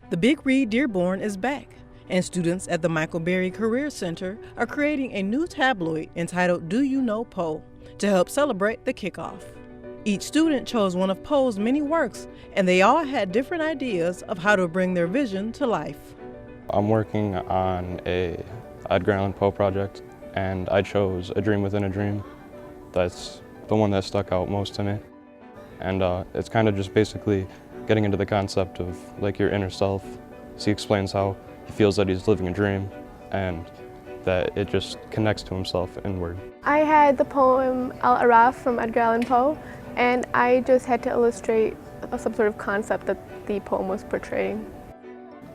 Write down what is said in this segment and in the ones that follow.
The Big Read Dearborn is back, and students at the Michael Berry Career Center are creating a new tabloid entitled Do You Know Poe to help celebrate the kickoff. Each student chose one of Poe's many works, and they all had different ideas of how to bring their vision to life. I'm working on a Edgar Allan Poe project, and I chose A Dream Within a Dream. That's the one that stuck out most to me. And it's kind of just basically getting into the concept of like your inner self. So he explains how he feels that he's living a dream and that it just connects to himself inward. I had the poem Al-Araf from Edgar Allan Poe, and I just had to illustrate some sort of concept that the poem was portraying.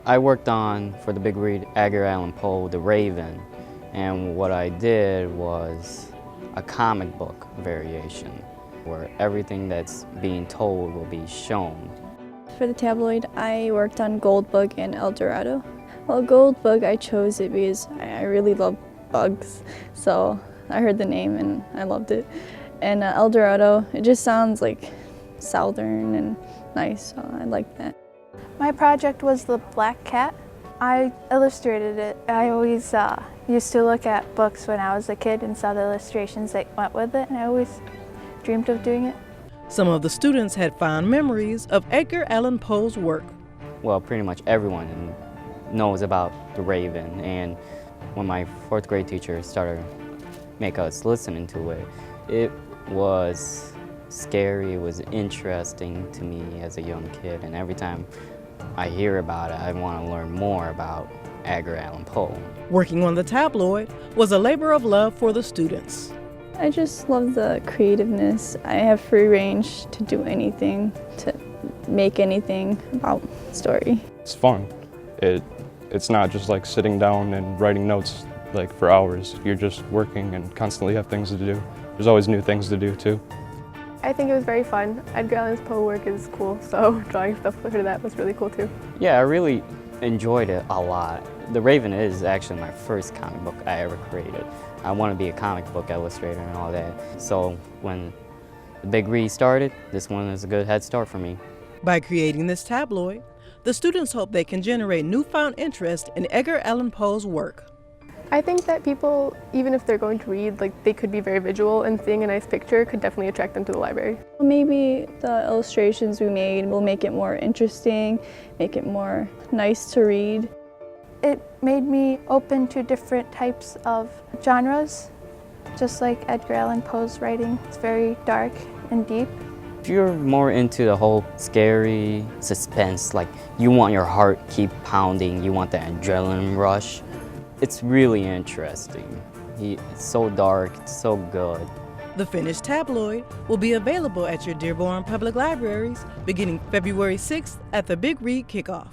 I worked on, for the Big Read, Edgar Allan Poe, The Raven, and what I did was a comic book variation where everything that's being told will be shown. For the tabloid, I worked on Goldbug and El Dorado. Well, Goldbug, I chose it because I really love bugs, so I heard the name and I loved it. And El Dorado, it just sounds like southern and nice, so I like that. My project was the black cat. I illustrated it. I always used to look at books when I was a kid and saw the illustrations that went with it, and I always dreamed of doing it. Some of the students had fond memories of Edgar Allan Poe's work. Well, pretty much everyone knows about The Raven, and when my fourth grade teacher started make us listening to it, it was scary, it was interesting to me as a young kid, and every time I hear about it, I want to learn more about Edgar Allan Poe. Working on the tabloid was a labor of love for the students. I just love the creativeness. I have free range to do anything, to make anything about the story. It's fun. It's not just like sitting down and writing notes like for hours. You're just working and constantly have things to do. There's always new things to do too. I think it was very fun. Edgar Allan Poe work is cool, so drawing stuff for that was really cool too. Yeah, I really enjoyed it a lot. The Raven is actually my first comic book I ever created. I want to be a comic book illustrator and all that. So when the Big Read started, this one is a good head start for me. By creating this tabloid, the students hope they can generate newfound interest in Edgar Allan Poe's work. I think that people, even if they're going to read, they could be very visual, and seeing a nice picture could definitely attract them to the library. Maybe the illustrations we made will make it more interesting, make it more nice to read. It made me open to different types of genres, just like Edgar Allan Poe's writing. It's very dark and deep. If you're more into the whole scary suspense, like you want your heart keep pounding, you want that adrenaline rush, it's really interesting. It's so dark, it's so good. The finished tabloid will be available at your Dearborn Public Libraries beginning February 6th at the Big Read Kickoff.